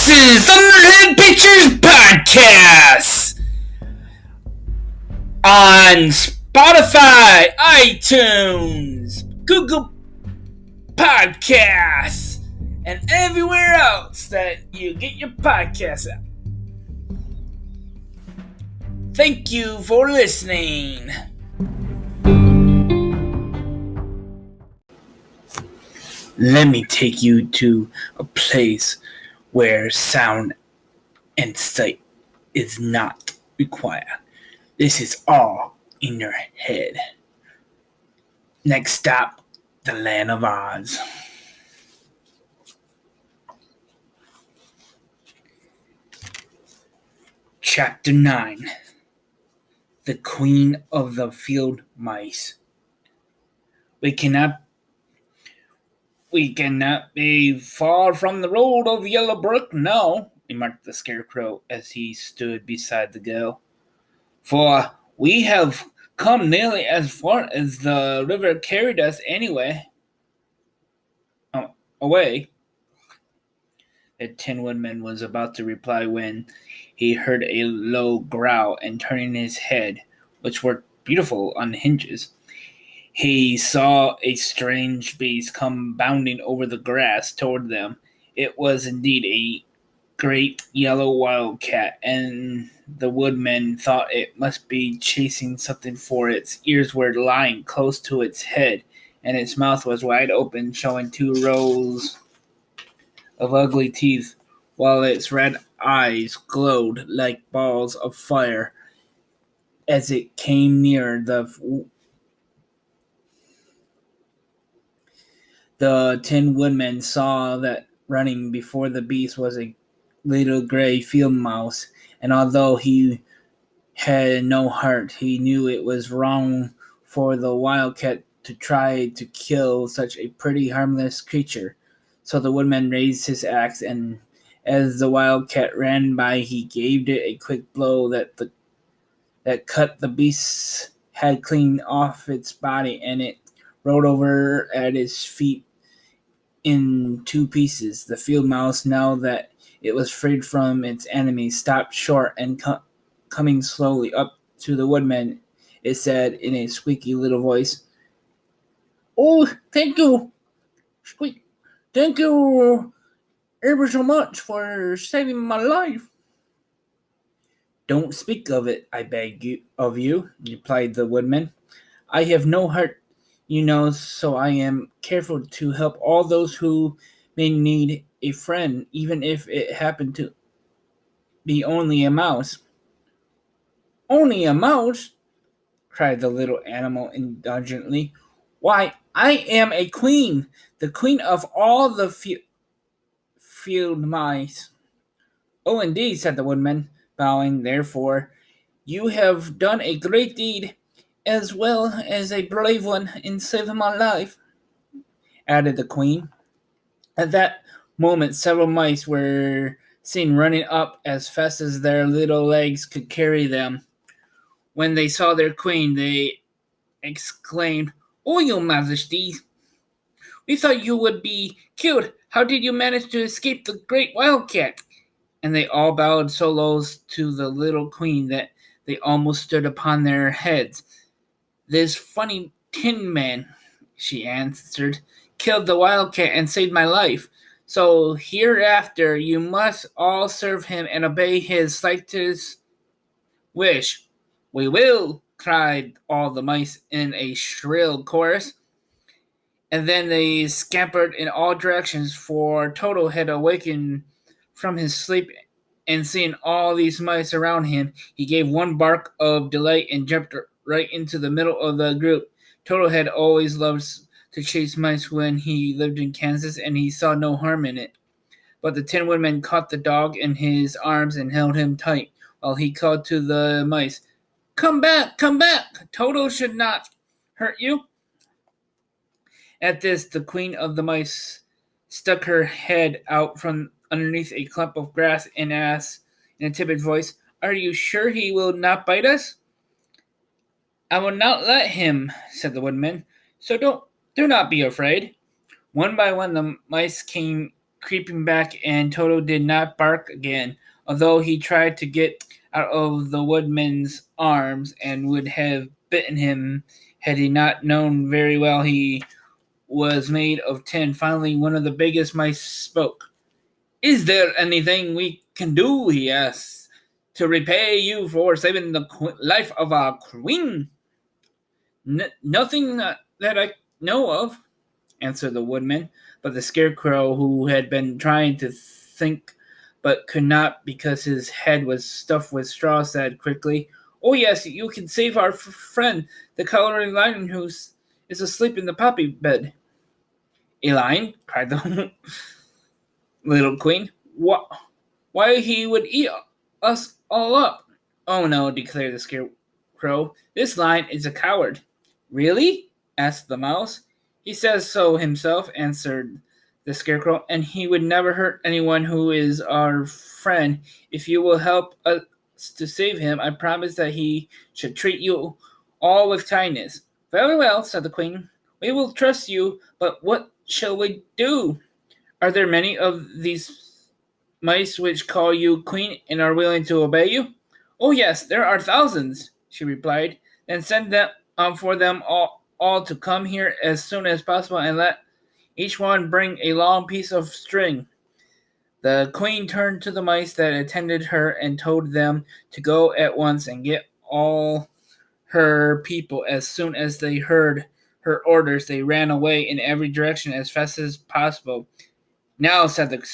This is Thunderhead Pictures Podcast on Spotify, iTunes, Google Podcasts, and everywhere else that you get your podcasts at. Thank you for listening. Let me take you to a place where sound and sight is not required. This is all in your head. Next stop, the land of Oz. Chapter 9. The Queen of the Field Mice. We cannot be far from the road of Yellow Brook now, remarked the Scarecrow as he stood beside the girl. For we have come nearly as far as the river carried us away. The Tin Woodman was about to reply when he heard a low growl, and turning his head, which worked beautiful on hinges, he saw a strange beast come bounding over the grass toward them. It was indeed a great yellow wildcat, and the woodman thought it must be chasing something, for its ears were lying close to its head, and its mouth was wide open, showing 2 rows of ugly teeth, while its red eyes glowed like balls of fire. As it came near, the Tin Woodman saw that running before the beast was a little gray field mouse, and although he had no heart, he knew it was wrong for the wildcat to try to kill such a pretty, harmless creature. So the woodman raised his axe, and as the wildcat ran by, he gave it a quick blow that cut the beast's head clean off its body, and it rolled over at his feet in 2 pieces. The field mouse, now that it was freed from its enemy, stopped short, and coming slowly up to the woodman, it said in a squeaky little voice, "Oh, thank you, squeak! Thank you ever so much for saving my life." "Don't speak of it, I beg of you," replied the woodman. "I have no heart, you know, so I am careful to help all those who may need a friend, even if it happened to be only a mouse." "Only a mouse?" cried the little animal indulgently. "Why, I am a queen, the queen of all the field mice." "Oh, indeed," said the woodman, bowing. "Therefore, you have done a great deed, as well as a brave one, in saving my life," added the queen. At that moment, several mice were seen running up as fast as their little legs could carry them. When they saw their queen, they exclaimed, "Oh, your majesty, we thought you would be killed. How did you manage to escape the great wildcat?" And they all bowed so low to the little queen that they almost stood upon their heads. "This funny tin man," she answered, "killed the wildcat and saved my life. So hereafter you must all serve him and obey his slightest wish." "We will," cried all the mice in a shrill chorus. And then they scampered in all directions, for Toto had awakened from his sleep, and seeing all these mice around him, he gave one bark of delight and jumped right into the middle of the group. Toto had always loved to chase mice when he lived in Kansas, and he saw no harm in it. But the Tin Woodman caught the dog in his arms and held him tight, while he called to the mice, come back! Toto should not hurt you." At this, the queen of the mice stuck her head out from underneath a clump of grass and asked in a timid voice, "Are you sure he will not bite us?" "I will not let him," said the woodman, "so do not be afraid." One by one the mice came creeping back, and Toto did not bark again, although he tried to get out of the woodman's arms and would have bitten him had he not known very well he was made of tin. Finally, one of the biggest mice spoke. "Is there anything we can do," he asked, "to repay you for saving the life of our queen?" Nothing that I know of," answered the woodman. But the scarecrow, who had been trying to think but could not because his head was stuffed with straw, said quickly, "Oh yes, you can save our friend, the cowardly lion who is asleep in the poppy bed." "A lion?" cried the little queen. "What? Why, he would eat us all up." "Oh no," declared the scarecrow. "This lion is a coward." "Really?" asked the mouse. "He says so himself," answered the scarecrow, "and he would never hurt anyone who is our friend. If you will help us to save him, I promise that he should treat you all with kindness." "Very well," said the queen. "We will trust you, but what shall we do? Are there many of these mice which call you queen and are willing to obey you?" "Oh yes, there are thousands," she replied. "Then send them for them all to come here as soon as possible, and let each one bring a long piece of string." The queen turned to the mice that attended her and told them to go at once and get all her people. As soon as they heard her orders, they ran away in every direction as fast as possible. "Now," said the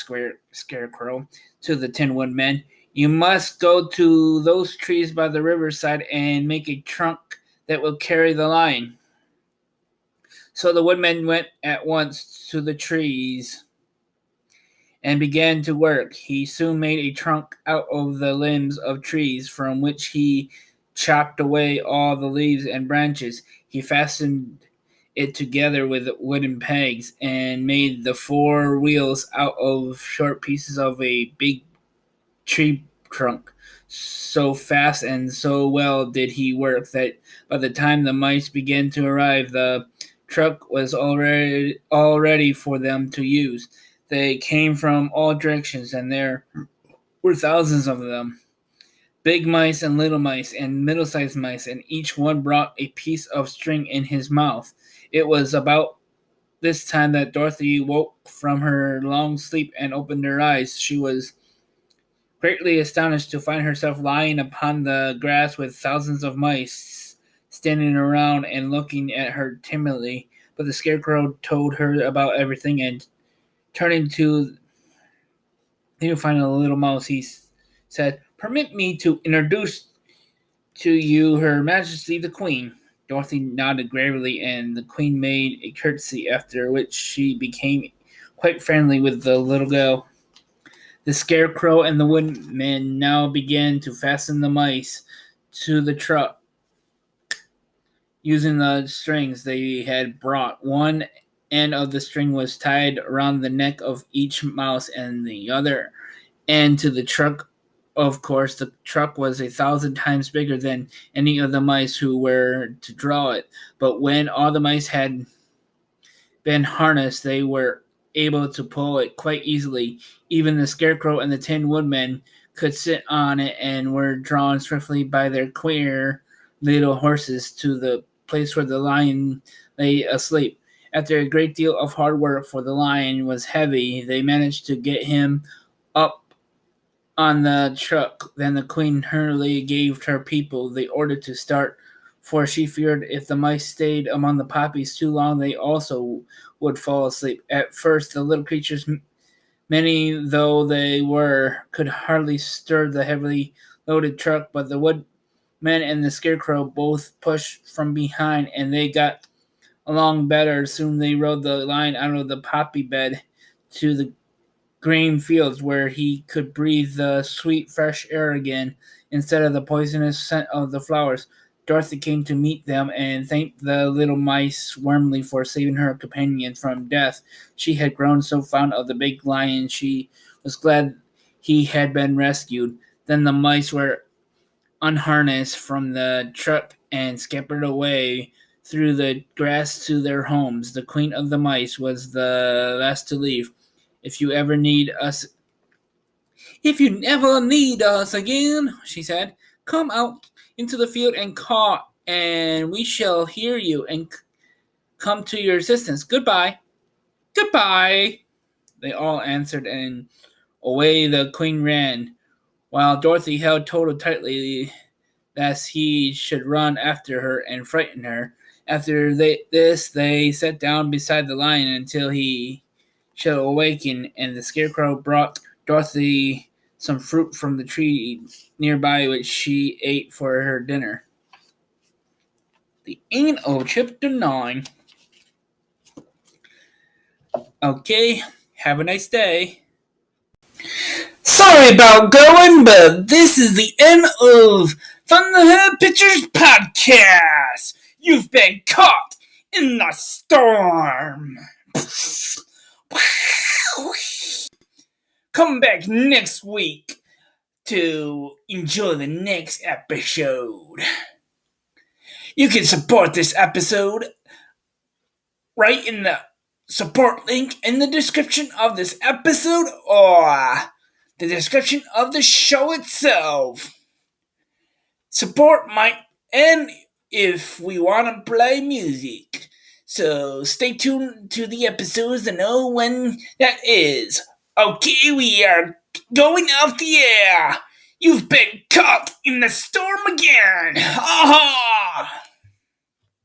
scarecrow to the Tin Woodman, "you must go to those trees by the riverside and make a trunk that will carry the lion." So the woodman went at once to the trees and began to work. He soon made a trunk out of the limbs of trees, from which he chopped away all the leaves and branches. He fastened it together with wooden pegs and made the four wheels out of short pieces of a big tree trunk. So fast and so well did he work that by the time the mice began to arrive, the truck was already all ready for them to use. They came from all directions, and there were thousands of them, big mice and little mice and middle-sized mice, and each one brought a piece of string in his mouth. It was about this time that Dorothy woke from her long sleep and opened her eyes. She was greatly astonished to find herself lying upon the grass with thousands of mice standing around and looking at her timidly. But the scarecrow told her about everything, and turning to find a little mouse, he said, "Permit me to introduce to you Her Majesty the Queen." Dorothy nodded gravely, and the Queen made a curtsy, after which she became quite friendly with the little girl. The scarecrow and the woodman now began to fasten the mice to the truck using the strings they had brought. One end of the string was tied around the neck of each mouse, and the other end to the truck. Of course, the truck was 1,000 times bigger than any of the mice who were to draw it. But when all the mice had been harnessed, they were able to pull it quite easily. Even the scarecrow and the Tin Woodman could sit on it and were drawn swiftly by their queer little horses to the place where the lion lay asleep. After a great deal of hard work, for the lion was heavy, they managed to get him up on the truck. Then the queen hurriedly gave her people the order to start, for she feared if the mice stayed among the poppies too long, they also would fall asleep. At first, the little creatures, many though they were, could hardly stir the heavily loaded truck, but the woodman and the scarecrow both pushed from behind, and they got along better. Soon they rode the lion out of the poppy bed to the green fields, where he could breathe the sweet fresh air again instead of the poisonous scent of the flowers. Dorothy came to meet them and thanked the little mice warmly for saving her companion from death. She had grown so fond of the big lion she was glad he had been rescued. Then the mice were unharnessed from the truck and scampered away through the grass to their homes. The queen of the mice was the last to leave. If you ever need us If you never need us again, she said, come out into the field and call, and we shall hear you and come to your assistance. Goodbye. Goodbye. They all answered, and away the queen ran, while Dorothy held Toto tightly lest he should run after her and frighten her. After they sat down beside the lion until he should awaken, and the scarecrow brought Dorothy some fruit from the tree nearby, which she ate for her dinner. The end of chapter 9. Okay, have a nice day. Sorry about going, but this is the end of Thunderhead Pictures Podcast. You've been caught in the storm. Come back next week to enjoy the next episode. You can support this episode right in the support link in the description of this episode or the description of the show itself. Support might end if we want to play music. So stay tuned to the episodes to know when that is. Okay, we are going off the air. You've been caught in the storm again. Ha ha!